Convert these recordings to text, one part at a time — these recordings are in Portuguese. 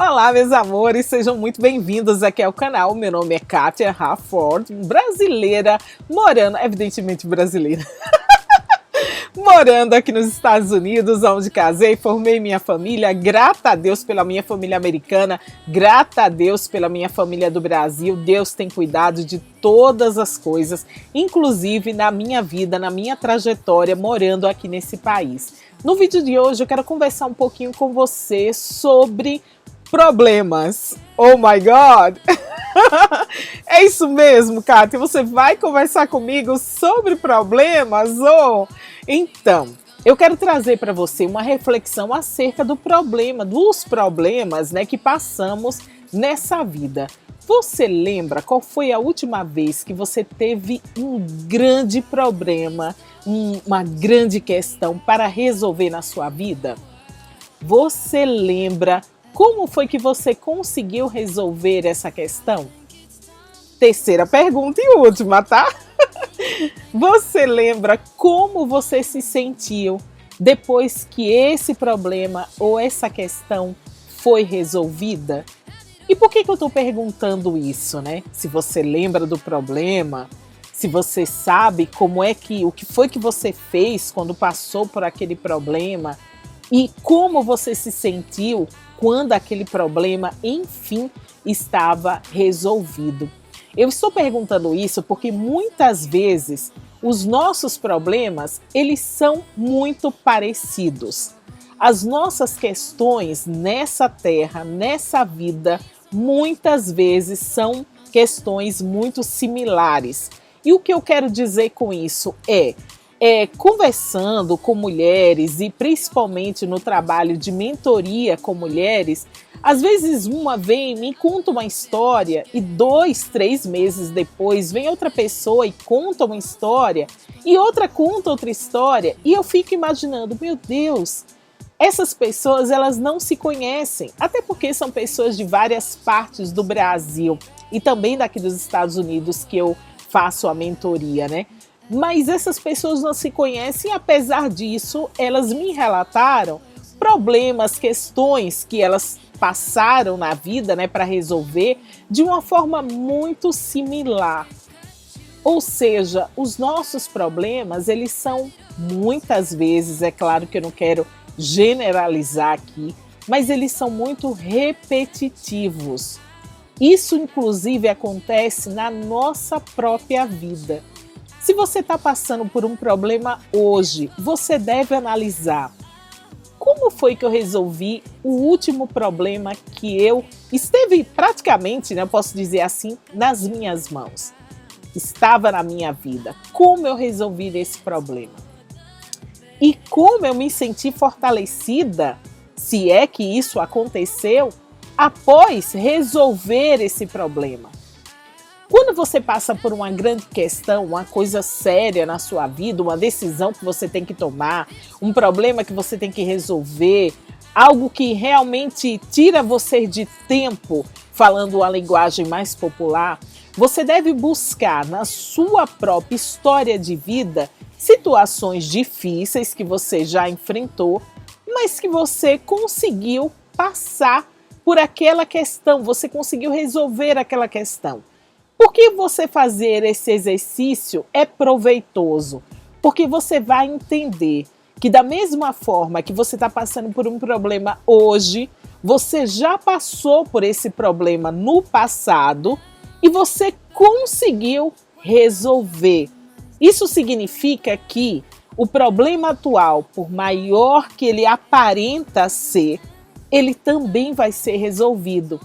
Olá, meus amores, sejam muito bem-vindos aqui ao canal. Meu nome é Kátia Rafford, brasileira, morando, evidentemente brasileira, morando aqui nos Estados Unidos, onde casei, formei minha família, grata a Deus pela minha família americana, grata a Deus pela minha família do Brasil. Deus tem cuidado de todas as coisas, inclusive na minha vida, na minha trajetória, morando aqui nesse país. No vídeo de hoje eu quero conversar um pouquinho com você sobre problemas. Oh my God! É isso mesmo, Kátia? Você vai conversar comigo sobre problemas? Oh! Então, eu quero trazer para você uma reflexão acerca dos problemas, né, que passamos nessa vida. Você lembra qual foi a última vez que você teve um grande problema, uma grande questão para resolver na sua vida? Você lembra como foi que você conseguiu resolver essa questão? Terceira pergunta e última, tá? Você lembra como você se sentiu depois que esse problema ou essa questão foi resolvida? E por que eu estou perguntando isso, né? Se você lembra do problema, se você sabe o que foi que você fez quando passou por aquele problema e como você se sentiu quando aquele problema, enfim, estava resolvido. Eu estou perguntando isso porque muitas vezes os nossos problemas, eles são muito parecidos. As nossas questões nessa terra, nessa vida, muitas vezes são questões muito similares. E o que eu quero dizer com isso conversando com mulheres e principalmente no trabalho de mentoria com mulheres, às vezes uma vem, me conta uma história e 2, 3 meses depois vem outra pessoa e conta uma história e outra conta outra história e eu fico imaginando, meu Deus, essas pessoas elas não se conhecem, até porque são pessoas de várias partes do Brasil e também daqui dos Estados Unidos que eu faço a mentoria, né? Mas essas pessoas não se conhecem, apesar disso, elas me relataram problemas, questões que elas passaram na vida, né, para resolver de uma forma muito similar. Ou seja, os nossos problemas, eles são muitas vezes, é claro que eu não quero generalizar aqui, mas eles são muito repetitivos. Isso, inclusive, acontece na nossa própria vida. Se você está passando por um problema hoje, você deve analisar como foi que eu resolvi o último problema que esteve praticamente, né, posso dizer assim, nas minhas mãos. Estava na minha vida. Como eu resolvi esse problema? E como eu me senti fortalecida, se é que isso aconteceu, após resolver esse problema. Quando você passa por uma grande questão, uma coisa séria na sua vida, uma decisão que você tem que tomar, um problema que você tem que resolver, algo que realmente tira você de tempo, falando uma linguagem mais popular, você deve buscar na sua própria história de vida situações difíceis que você já enfrentou, mas que você conseguiu passar por aquela questão, você conseguiu resolver aquela questão. Por que você fazer esse exercício é proveitoso? Porque você vai entender que da mesma forma que você está passando por um problema hoje, você já passou por esse problema no passado e você conseguiu resolver. Isso significa que o problema atual, por maior que ele aparenta ser, ele também vai ser resolvido.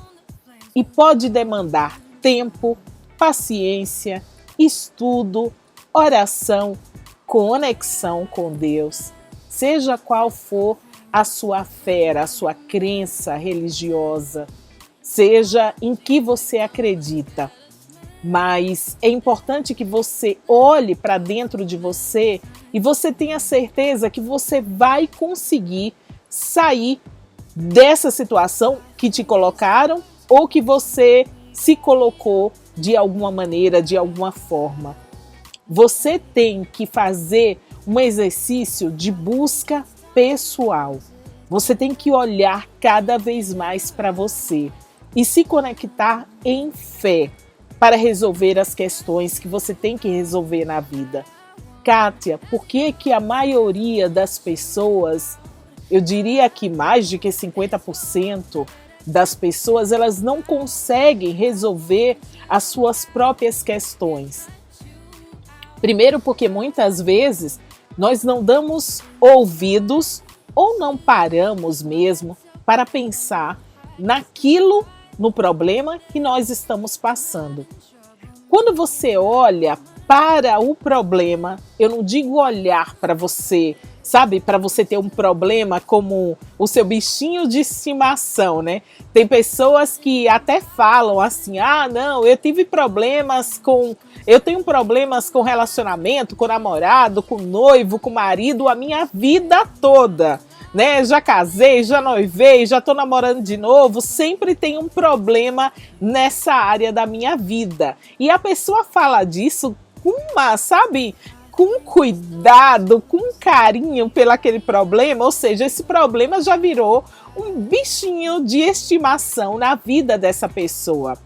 E pode demandar tempo, paciência, estudo, oração, conexão com Deus, seja qual for a sua fé, a sua crença religiosa, seja em que você acredita. Mas é importante que você olhe para dentro de você e você tenha certeza que você vai conseguir sair dessa situação que te colocaram ou que você se colocou de alguma maneira, de alguma forma. Você tem que fazer um exercício de busca pessoal. Você tem que olhar cada vez mais para você e se conectar em fé para resolver as questões que você tem que resolver na vida. Kátia, por que que a maioria das pessoas, eu diria que mais de que 50% das pessoas, elas não conseguem resolver as suas próprias questões? Primeiro porque muitas vezes nós não damos ouvidos ou não paramos mesmo para pensar naquilo, no problema que nós estamos passando. Quando você olha para o problema, eu não digo olhar para você, sabe, para você ter um problema como o seu bichinho de estimação, né? Tem pessoas que até falam assim: ah, não, eu tenho problemas com relacionamento, com namorado, com noivo, com marido a minha vida toda. Né? Já casei, já noivei, já tô namorando de novo, sempre tem um problema nessa área da minha vida. E a pessoa fala disso com com cuidado, com carinho pelo aquele problema, ou seja, esse problema já virou um bichinho de estimação na vida dessa pessoa.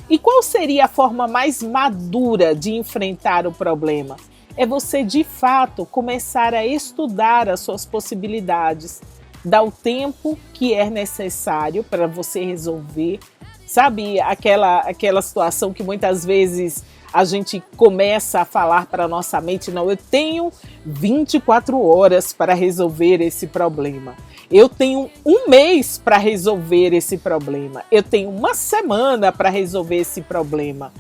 E qual seria a forma mais madura de enfrentar o problema? É você, de fato, começar a estudar as suas possibilidades, dar o tempo que é necessário para você resolver. Sabe aquela situação que muitas vezes a gente começa a falar para a nossa mente: não, eu tenho 24 horas para resolver esse problema. Eu tenho um mês para resolver esse problema. Eu tenho uma semana para resolver esse problema.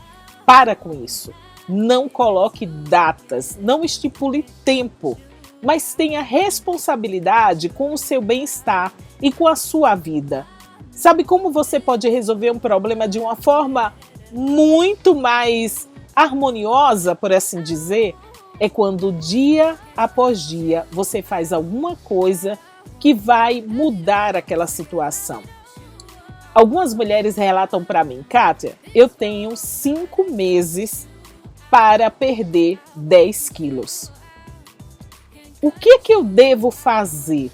Para com isso. Não coloque datas, não estipule tempo, mas tenha responsabilidade com o seu bem-estar e com a sua vida. Sabe como você pode resolver um problema de uma forma muito mais harmoniosa, por assim dizer? É quando dia após dia você faz alguma coisa que vai mudar aquela situação. Algumas mulheres relatam para mim: Kátia, eu tenho 5 meses para perder 10 quilos. O que eu devo fazer?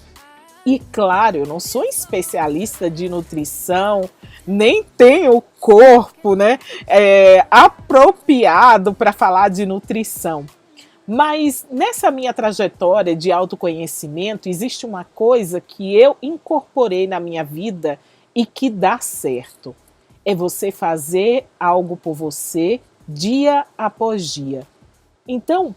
E claro, eu não sou especialista de nutrição, nem tenho o corpo, né, apropriado para falar de nutrição. Mas nessa minha trajetória de autoconhecimento, existe uma coisa que eu incorporei na minha vida e que dá certo. É você fazer algo por você dia após dia. Então,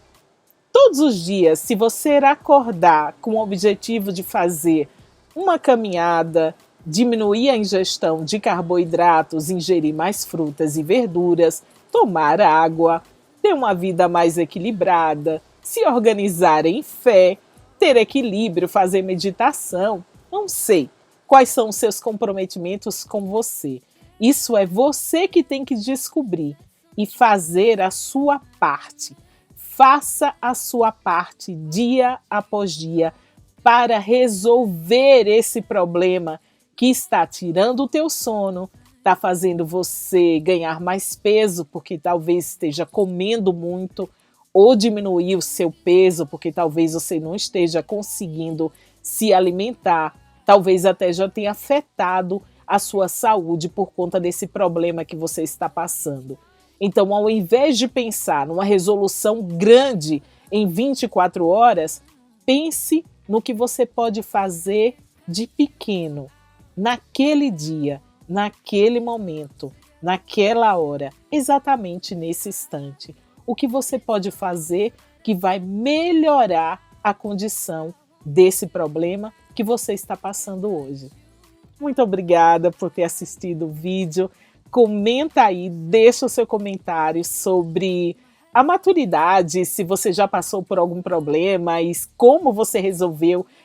todos os dias, se você acordar com o objetivo de fazer uma caminhada, diminuir a ingestão de carboidratos, ingerir mais frutas e verduras, tomar água, ter uma vida mais equilibrada, se organizar em fé, ter equilíbrio, fazer meditação, não sei quais são os seus comprometimentos com você. Isso é você que tem que descobrir e fazer a sua parte. Faça a sua parte dia após dia para resolver esse problema que está tirando o teu sono, está fazendo você ganhar mais peso porque talvez esteja comendo muito, ou diminuir o seu peso porque talvez você não esteja conseguindo se alimentar, talvez até já tenha afetado a sua saúde por conta desse problema que você está passando. Então, ao invés de pensar numa resolução grande em 24 horas, pense no que você pode fazer de pequeno, naquele dia, naquele momento, naquela hora, exatamente nesse instante. O que você pode fazer que vai melhorar a condição desse problema que você está passando hoje. Muito obrigada por ter assistido o vídeo. Comenta aí, deixa o seu comentário sobre a maturidade, se você já passou por algum problema e como você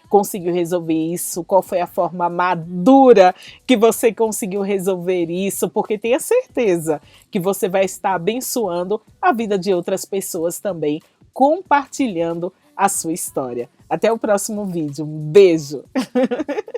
conseguiu resolver isso, qual foi a forma madura que você conseguiu resolver isso, porque tenha certeza que você vai estar abençoando a vida de outras pessoas também, compartilhando a sua história. Até o próximo vídeo. Um beijo!